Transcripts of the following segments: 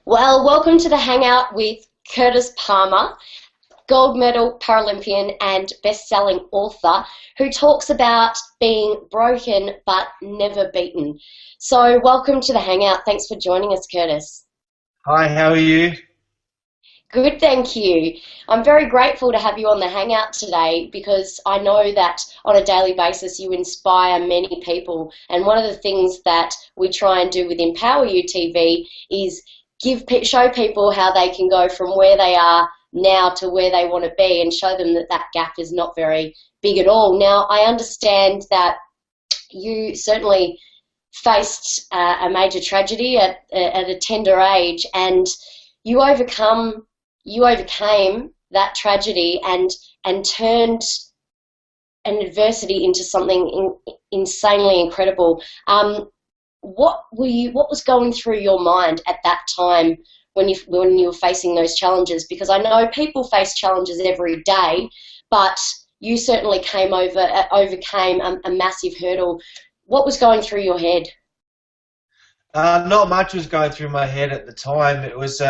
Well, welcome to the Hangout with Curtis Palmer, gold medal Paralympian and best-selling author who talks about being broken but never beaten. So welcome to the Hangout. Thanks for joining us, Curtis. Hi, how are you? Good, thank you. I'm very grateful to have you on the Hangout today because I know that on a daily basis you inspire many people. And one of the things that we try and do with Empower You TV is show people how they can go from where they are now to where they want to be and show them that that gap is not very big at all. Now, I understand that you certainly faced a major tragedy at a tender age, and you overcame that tragedy and turned an adversity into something insanely incredible. What was going through your mind at that time when you were facing those challenges? Because I know people face challenges every day, but you certainly overcame a massive hurdle. What was going through your head? Not much was going through my head at the time. It was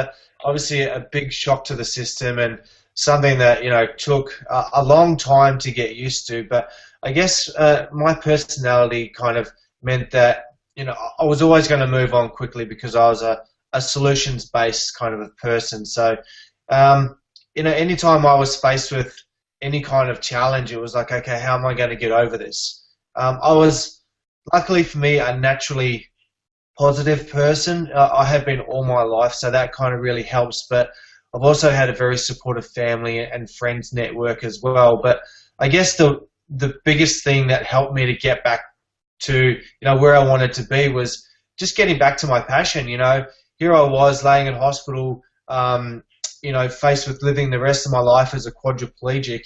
obviously a big shock to the system and something that took a long time to get used to. But I guess my personality kind of meant that I was always going to move on quickly because I was a solutions-based kind of a person. So anytime I was faced with any kind of challenge, it was like, okay, how am I going to get over this? I was, luckily for me, a naturally positive person. I have been all my life, so that kind of really helps. But I've also had a very supportive family and friends network as well. But I guess the biggest thing that helped me to get back to where I wanted to be was just getting back to my passion. Here I was laying in hospital, faced with living the rest of my life as a quadriplegic,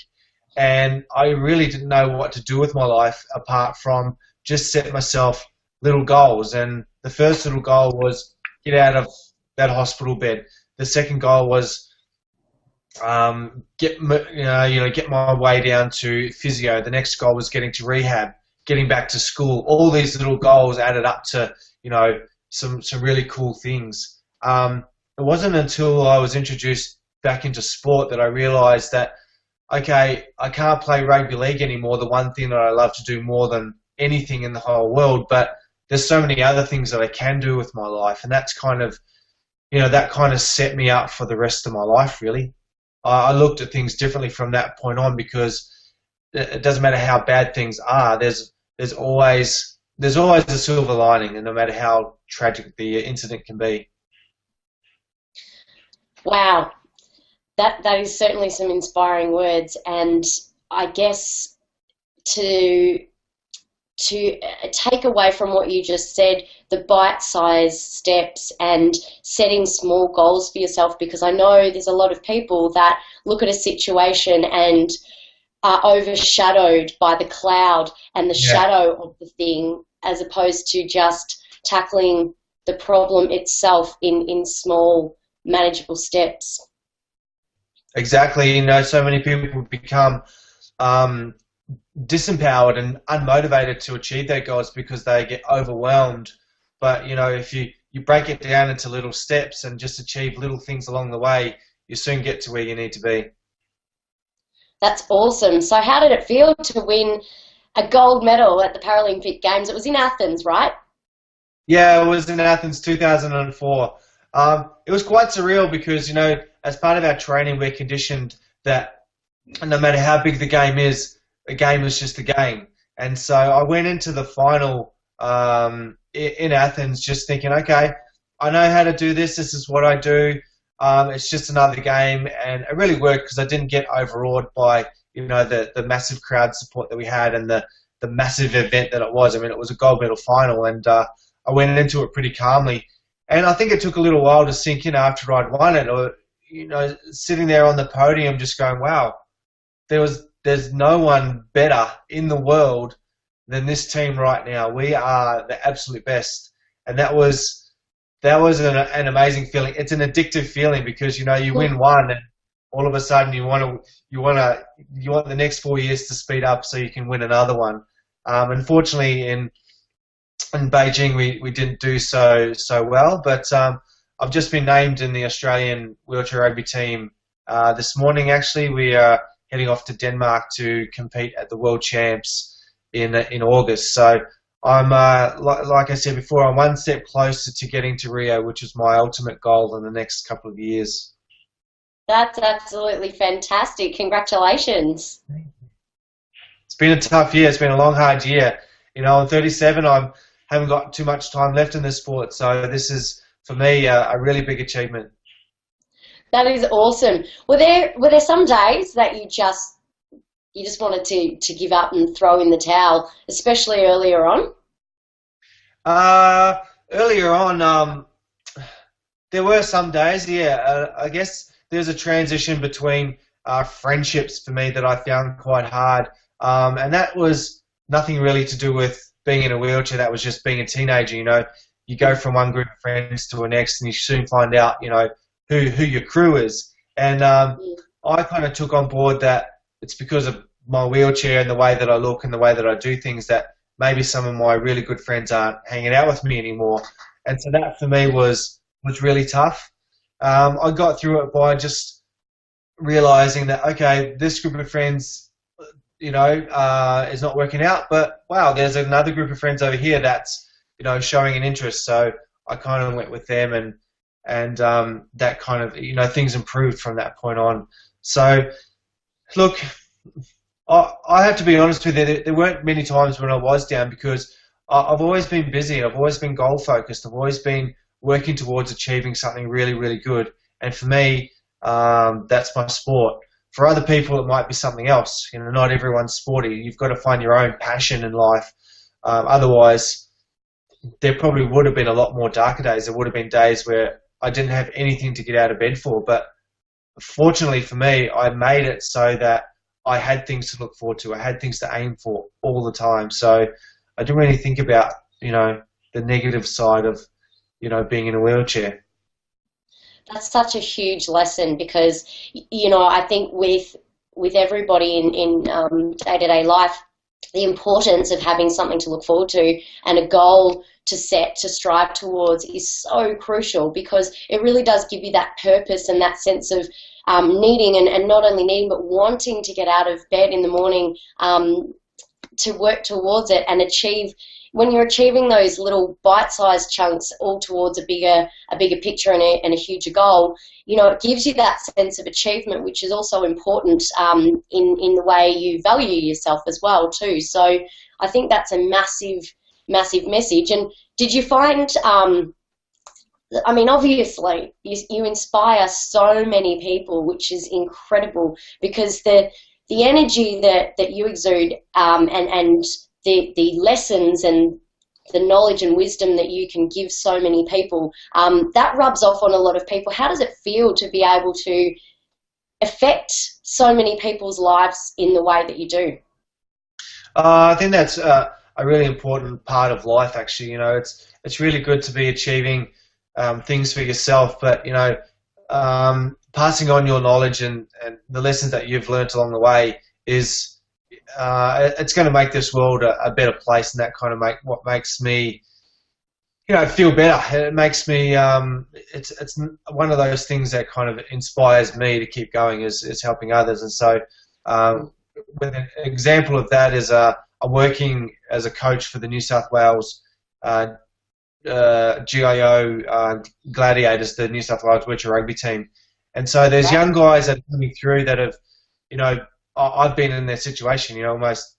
and I really didn't know what to do with my life apart from just set myself little goals. And the first little goal was get out of that hospital bed. The second goal was get my way down to physio. The next goal was getting to rehab, getting back to school. All these little goals added up to some really cool things. It wasn't until I was introduced back into sport that I realized that, okay, I can't play rugby league anymore, the one thing that I love to do more than anything in the whole world, but there's so many other things that I can do with my life, and that's kind of, that kind of set me up for the rest of my life, really. I looked at things differently from that point on because it doesn't matter how bad things are, there's always a silver lining, and no matter how tragic the incident can be. Wow, that is certainly some inspiring words, and I guess to take away from what you just said, the bite-sized steps and setting small goals for yourself, because I know there's a lot of people that look at a situation and are overshadowed by the cloud and the shadow of the thing, as opposed to just tackling the problem itself in small, manageable steps. Exactly. So many people become disempowered and unmotivated to achieve their goals because they get overwhelmed. But if you break it down into little steps and just achieve little things along the way, you soon get to where you need to be. That's awesome. So how did it feel to win a gold medal at the Paralympic Games? It was in Athens, right? Yeah, it was in Athens 2004. It was quite surreal because, as part of our training, we're conditioned that no matter how big the game is just a game. And so I went into the final in Athens just thinking, okay, I know how to do this. This is what I do. It's just another game. And it really worked because I didn't get overawed by, the massive crowd support that we had and the massive event that it was. I mean, it was a gold medal final, and I went into it pretty calmly. And I think it took a little while to sink in after I'd won it, or, sitting there on the podium just going, wow, there's no one better in the world than this team right now. We are the absolute best. And that was an amazing feeling. It's an addictive feeling because, you win one and all of a sudden you want the next 4 years to speed up so you can win another one. Unfortunately, in Beijing, we didn't do so well, but I've just been named in the Australian wheelchair rugby team this morning. Actually, we are heading off to Denmark to compete at the World Champs in August. So I'm like I said before, I'm one step closer to getting to Rio, which is my ultimate goal in the next couple of years. That's absolutely fantastic. Congratulations. It's been a tough year. It's been a long, hard year. You know, I'm 37. I haven't got too much time left in this sport, so this is, for me, a really big achievement. That is awesome. Were there some days that you just wanted to give up and throw in the towel, especially earlier on? Earlier on, there were some days, yeah. I guess there's a transition between friendships for me that I found quite hard. And that was nothing really to do with being in a wheelchair. That was just being a teenager, you know. You go from one group of friends to the next and you soon find out, you know, who your crew is. And I kind of took on board that it's because of my wheelchair and the way that I look and the way that I do things that maybe some of my really good friends aren't hanging out with me anymore. And so that for me was really tough. I got through it by just realizing that, okay, this group of friends, you know, is not working out, but wow, there's another group of friends over here that's, you know, showing an interest. So I kind of went with them, and that kind of, you know, things improved from that point on. So look, I have to be honest with you, there weren't many times when I was down, because I've always been busy. I've always been goal focused. I've always been working towards achieving something really, really good. And for me, that's my sport. For other people, it might be something else. You know, not everyone's sporty. You've got to find your own passion in life. Otherwise, there probably would have been a lot more darker days. There would have been days where I didn't have anything to get out of bed for. But fortunately for me, I made it so that I had things to look forward to. I had things to aim for all the time. So I didn't really think about, you know, the negative side of, you know, being in a wheelchair. That's such a huge lesson, because, you know, I think with everybody in day-to-day life, the importance of having something to look forward to and a goal to set, to strive towards, is so crucial, because it really does give you that purpose and that sense of needing, and not only needing, but wanting to get out of bed in the morning to work towards it and achieve. When you're achieving those little bite-sized chunks all towards a bigger picture and a huger goal, you know, it gives you that sense of achievement, which is also important in the way you value yourself as well too. So I think that's a massive, massive message. And did you find, I mean, obviously you inspire so many people, which is incredible, because the energy that you exude and the lessons and the knowledge and wisdom that you can give so many people, that rubs off on a lot of people. How does it feel to be able to affect so many people's lives in the way that you do? I think that's a really important part of life, actually. You know, it's really good to be achieving things for yourself, but, you know, passing on your knowledge and the lessons that you've learned along the way is, it's going to make this world a better place, and that kind of what makes me, you know, feel better. It makes me, it's one of those things that kind of inspires me to keep going, is helping others. And so, with an example of that is, I'm working as a coach for the New South Wales GIO Gladiators, the New South Wales wheelchair rugby team. And so there's young guys that are coming through that have, you know, I've been in their situation, you know, almost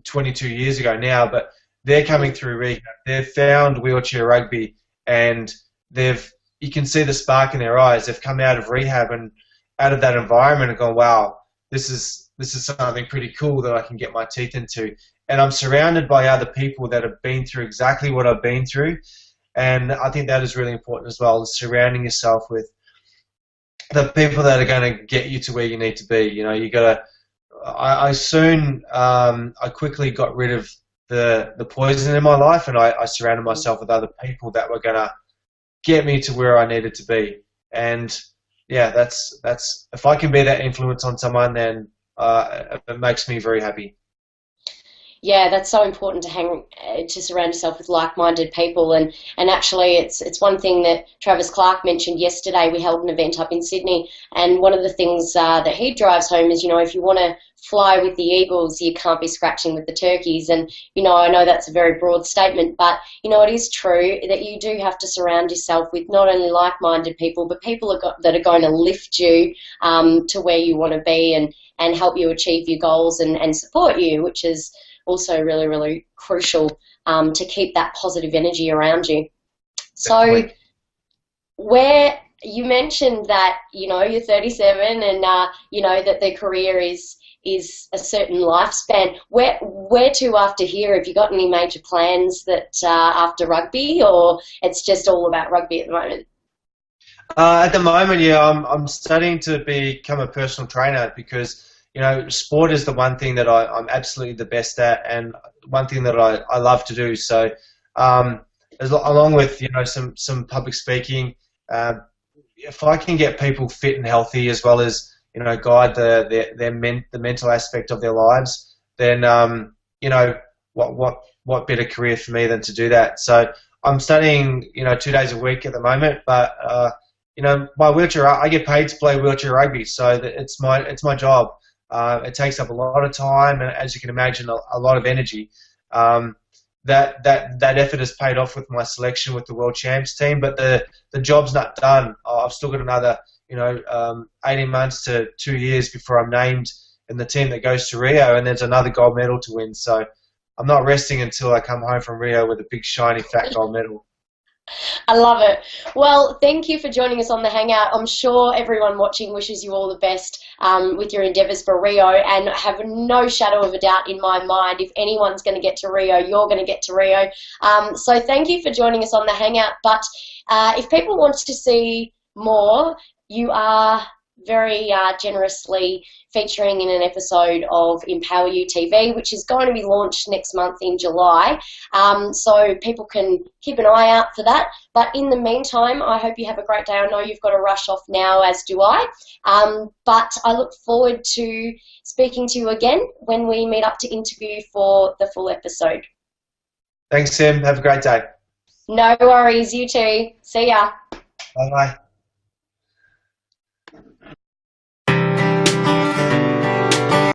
22 years ago now, but they're coming through rehab. They've found wheelchair rugby, and you can see the spark in their eyes. They've come out of rehab and out of that environment and gone, wow, this is something pretty cool that I can get my teeth into. And I'm surrounded by other people that have been through exactly what I've been through. And I think that is really important as well, is surrounding yourself with the people that are going to get you to where you need to be. You know, you got to. I quickly got rid of the poison in my life, and I surrounded myself with other people that were going to get me to where I needed to be. And yeah, that's if I can be that influence on someone, then it makes me very happy. Yeah, that's so important to to surround yourself with like-minded people, and actually, it's one thing that Travis Clark mentioned yesterday. We held an event up in Sydney, and one of the things that he drives home is, if you want to fly with the eagles, you can't be scratching with the turkeys. And I know that's a very broad statement, but it is true that you do have to surround yourself with not only like-minded people, but people that are going to lift you to where you want to be and help you achieve your goals and support you, which is also really, really crucial to keep that positive energy around you. Definitely. So where you mentioned that, you're 37 and, that the career is a certain lifespan. Where to after here? Have you got any major plans that after rugby, or it's just all about rugby at the moment? At the moment, yeah, I'm studying to become a personal trainer because sport is the one thing that I'm absolutely the best at, and one thing that I love to do. So, along with some public speaking, if I can get people fit and healthy as well as guide the mental aspect of their lives, then what better career for me than to do that? So I'm studying 2 days a week at the moment, but my wheelchair, I get paid to play wheelchair rugby, so it's my job. It takes up a lot of time, and as you can imagine, a lot of energy. That effort has paid off with my selection with the World Champs team, but the job's not done. I've still got another 18 months to 2 years before I'm named in the team that goes to Rio, and there's another gold medal to win. So I'm not resting until I come home from Rio with a big shiny fat gold medal. I love it. Well, thank you for joining us on the Hangout. I'm sure everyone watching wishes you all the best with your endeavours for Rio, and I have no shadow of a doubt in my mind, if anyone's going to get to Rio, you're going to get to Rio. So thank you for joining us on the Hangout. But if people want to see more, you are very generously featuring in an episode of Empower You TV, which is going to be launched next month in July. So people can keep an eye out for that. But in the meantime, I hope you have a great day. I know you've got to rush off now, as do I. But I look forward to speaking to you again when we meet up to interview for the full episode. Thanks, Tim. Have a great day. No worries. You too. See ya. Bye-bye.